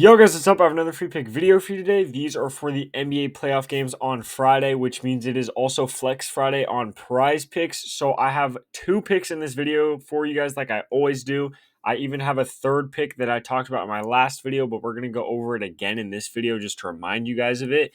Yo guys, what's up? I have another free pick video for you today. These are for the NBA playoff games on Friday, which means it is also Flex Friday on Prizepicks. So I have two picks in this video for you guys like I always do. I even have a third pick that I talked about in my last video, but we're going to go over it again in this video just to remind you guys of it.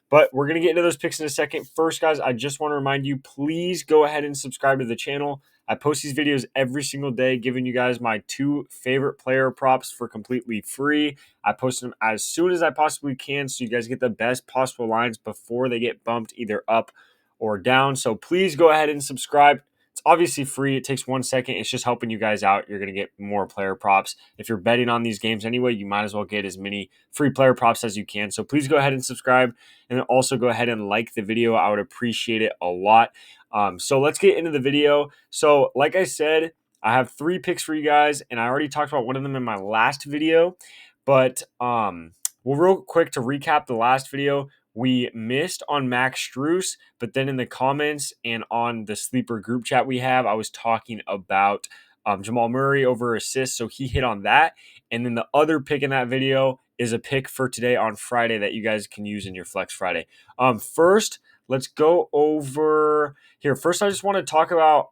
But we're going to get into those picks in a second. First, guys, I just want to remind you, please go ahead and subscribe to the channel. I post these videos every single day, giving you guys my two favorite player props for completely free. I post them as soon as I possibly can so you guys get the best possible lines before they get bumped either up or down. So please go ahead and subscribe. It's obviously free. It takes 1 second. It's just helping you guys out. You're going to get more player props. If you're betting on these games anyway, you might as well get as many free player props as you can. So please go ahead and subscribe, and also go ahead and like the video. I would appreciate it a lot. So let's get into the video. So like I said, I have three picks for you guys, and I already talked about one of them in my last video. But well, real quick to recap the last video, we missed on Max Strus, but then in the comments and on the sleeper group chat we have, I was talking about Jamal Murray over assists, so he hit on that. And then the other pick in that video is a pick for today on Friday that you guys can use in your Flex Friday. First, let's go over here. First, I just want to talk about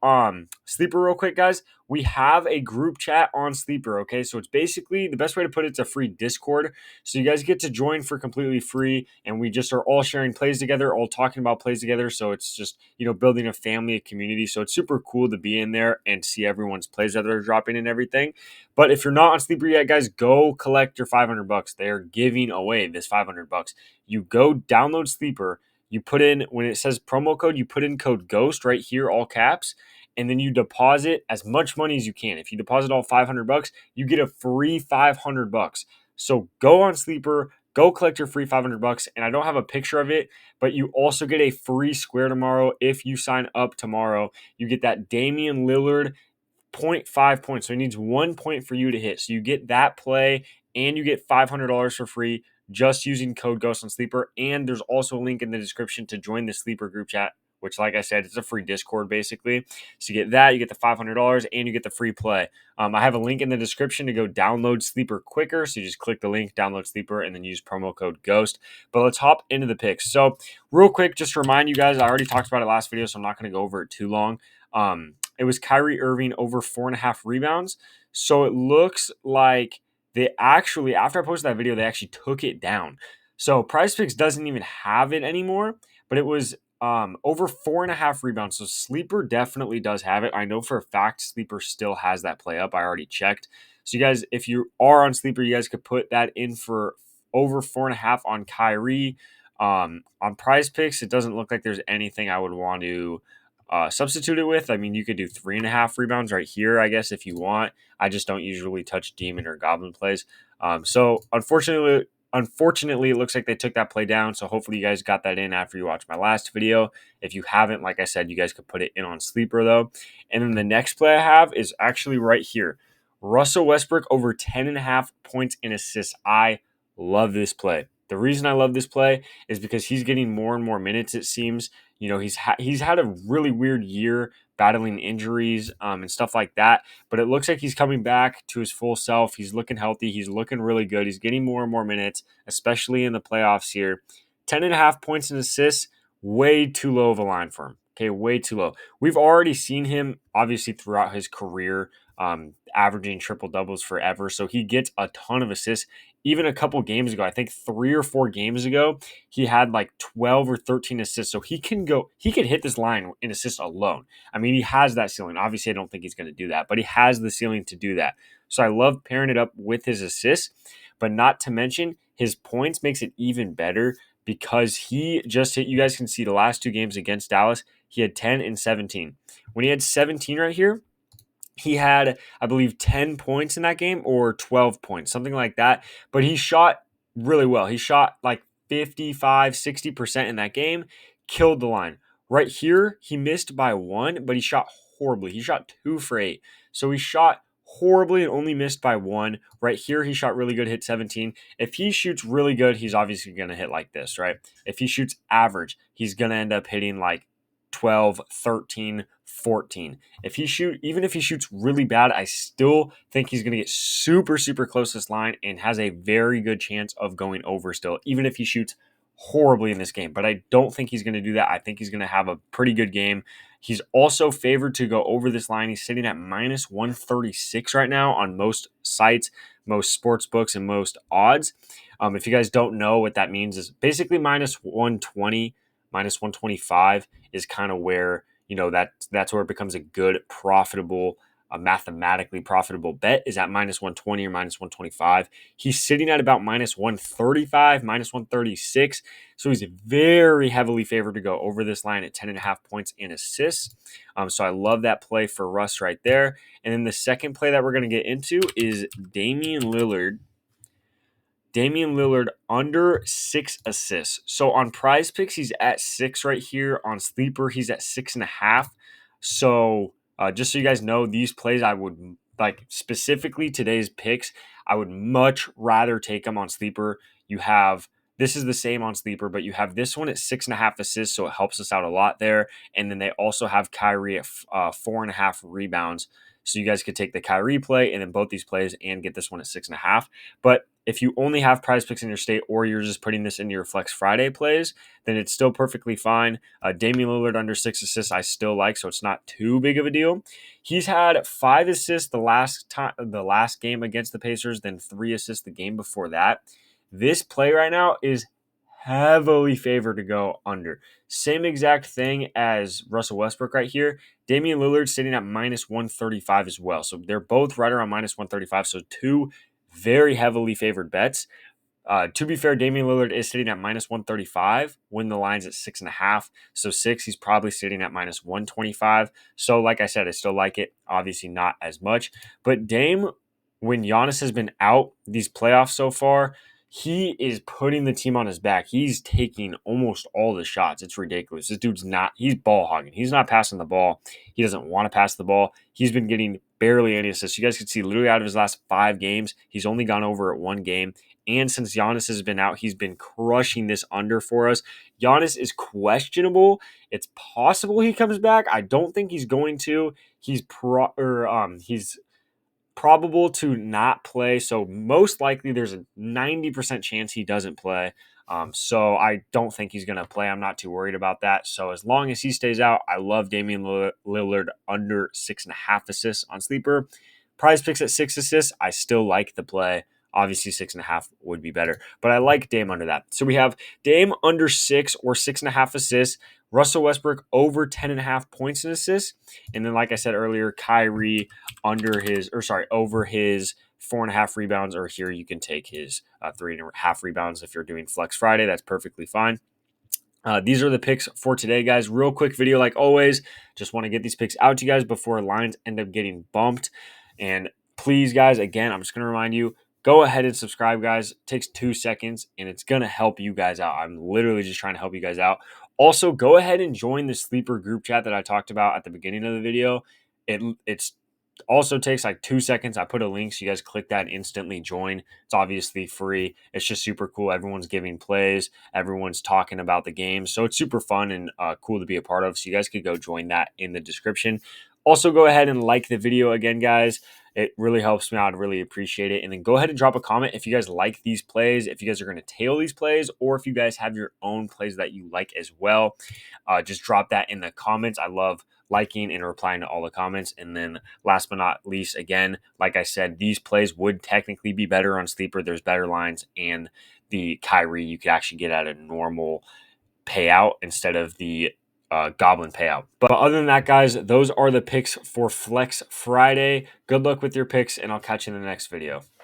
Sleeper real quick, guys. We have a group chat on Sleeper, okay? So it's basically, the best way to put it's a free Discord. So you guys get to join for completely free, and we just are all sharing plays together, all talking about plays together. So it's just, building a family, a community. So it's super cool to be in there and see everyone's plays that they're dropping and everything. But if you're not on Sleeper yet, guys, go collect your $500. They're giving away this $500. You go download Sleeper. You put in, when it says promo code, you put in code GHOST right here, all caps, and then you deposit as much money as you can. If you deposit all $500, you get a free $500. So go on Sleeper, go collect your free $500. And I don't have a picture of it, but you also get a free square tomorrow if you sign up tomorrow. You get that Damian Lillard 0.5 points. So he needs 1 point for you to hit. So you get that play, and you get $500 for free just using code GHOST on Sleeper. And there's also a link in the description to join the Sleeper group chat, which, like I said, it's a free Discord basically. So you get that, you get the $500, and you get the free play. I have a link in the description to go download Sleeper quicker. So you just click the link, download Sleeper, and then use promo code GHOST. But let's hop into the picks. So real quick, just to remind you guys, I already talked about it last video, so I'm not going to go over it too long. It was Kyrie Irving over 4.5 rebounds. So it looks like they actually, after I posted that video, they actually took it down. So Prizepicks doesn't even have it anymore, but it was over 4.5 rebounds. So Sleeper definitely does have it. I know for a fact Sleeper still has that play up. I already checked. So you guys, if you are on Sleeper, you guys could put that in for over 4.5 on Kyrie. On Prizepicks, it doesn't look like there's anything I would want to substitute it with. I mean, you could do 3.5 rebounds right here, I guess, if you want. I just don't usually touch Demon or Goblin plays. So unfortunately, it looks like they took that play down. So hopefully you guys got that in after you watched my last video. If you haven't, like I said, you guys could put it in on Sleeper though. And then the next play I have is actually right here. Russell Westbrook over 10.5 points and assists. I love this play. The reason I love this play is because he's getting more and more minutes, it seems. He's had a really weird year battling injuries and stuff like that, but it looks like he's coming back to his full self. He's looking healthy. He's looking really good. He's getting more and more minutes, especially in the playoffs here. 10.5 points and assists, way too low of a line for him. Okay, way too low. We've already seen him, obviously, throughout his career, averaging triple doubles forever. So he gets a ton of assists. Even a couple games ago, I think 3 or 4 games ago, he had like 12 or 13 assists. So he can hit this line in assists alone. I mean, he has that ceiling. Obviously, I don't think he's going to do that, but he has the ceiling to do that. So I love pairing it up with his assists, but not to mention his points makes it even better because he just hit, you guys can see the last 2 games against Dallas, he had 10 and 17. When he had 17 right here, he had, I believe, 10 points in that game or 12 points, something like that. But he shot really well. He shot like 55, 60% in that game, killed the line. Right here, he missed by 1, but he shot horribly. He shot 2 for 8. So he shot horribly and only missed by 1. Right here, he shot really good, hit 17. If he shoots really good, he's obviously going to hit like this, right? If he shoots average, he's going to end up hitting like 12, 13, 14. Even if he shoots really bad, I still think he's going to get super, super close to this line and has a very good chance of going over still, even if he shoots horribly in this game. But I don't think he's going to do that. I think he's going to have a pretty good game. He's also favored to go over this line. He's sitting at minus 136 right now on most sites, most sports books, and most odds. If you guys don't know what that means, is basically minus 120, minus 125 is kind of where, that's where it becomes a good, profitable, a mathematically profitable bet is at minus 120 or minus 125. He's sitting at about minus 135, minus 136. So he's very heavily favored to go over this line at 10.5 points and assists. So I love that play for Russ right there. And then the second play that we're going to get into is Damian Lillard under 6 assists. So on Prizepicks, he's at 6 right here. On Sleeper, he's at 6.5. So just so you guys know, these plays I would like specifically today's picks. I would much rather take them on Sleeper. This is the same on Sleeper, but you have this one at 6.5 assists, so it helps us out a lot there. And then they also have Kyrie at 4.5 rebounds. So you guys could take the Kyrie play and then both these plays and get this one at 6.5. But if you only have Prizepicks in your state or you're just putting this into your Flex Friday plays, then it's still perfectly fine. Damian Lillard under 6 assists I still like, so it's not too big of a deal. He's had 5 assists the last game against the Pacers, then 3 assists the game before that. This play right now is heavily favored to go under. Same exact thing as Russell Westbrook right here. Damian Lillard sitting at minus 135 as well. So they're both right around minus 135. So two very heavily favored bets. To be fair, Damian Lillard is sitting at minus 135 when the line's at 6.5. So 6, he's probably sitting at minus 125. So like I said, I still like it. Obviously not as much. But Dame, when Giannis has been out these playoffs so far, he is putting the team on his back. He's taking almost all the shots. It's ridiculous. This dude's he's ball hogging. He's not passing the ball. He doesn't want to pass the ball. He's been getting barely any assists. You guys can see literally out of his last 5 games, he's only gone over at 1 game. And since Giannis has been out, he's been crushing this under for us. Giannis is questionable. It's possible he comes back. I don't think he's going to. He's probable to not play. So most likely there's a 90% chance he doesn't play. So I don't think he's going to play. I'm not too worried about that. So as long as he stays out, I love Damian Lillard under 6.5 assists on Sleeper. Prizepicks at 6 assists. I still like the play. Obviously 6.5 would be better, but I like Dame under that. So we have Dame under 6 or 6.5 assists. Russell Westbrook over 10.5 points and assists. And then, like I said earlier, Kyrie over his 4.5 rebounds, or here you can take his 3.5 rebounds if you're doing Flex Friday. That's perfectly fine. These are the picks for today, guys. Real quick video, like always. Just want to get these picks out to you guys before lines end up getting bumped. And please, guys, again, I'm just going to remind you, go ahead and subscribe, guys. It takes 2 seconds, and it's going to help you guys out. I'm literally just trying to help you guys out. Also, go ahead and join the Sleeper group chat that I talked about at the beginning of the video. It's also takes like 2 seconds. I put a link so you guys click that and instantly join. It's obviously free. It's just super cool. Everyone's giving plays. Everyone's talking about the game. So it's super fun and cool to be a part of. So you guys could go join that in the description. Also, go ahead and like the video again, guys. It really helps me out. I really appreciate it. And then go ahead and drop a comment if you guys like these plays, if you guys are going to tail these plays, or if you guys have your own plays that you like as well. Just drop that in the comments. I love liking and replying to all the comments. And then last but not least, again, like I said, these plays would technically be better on Sleeper. There's better lines, and the Kyrie you could actually get at a normal payout instead of the Goblin payout. But other than that, guys, those are the picks for Flex Friday. Good luck with your picks, and I'll catch you in the next video.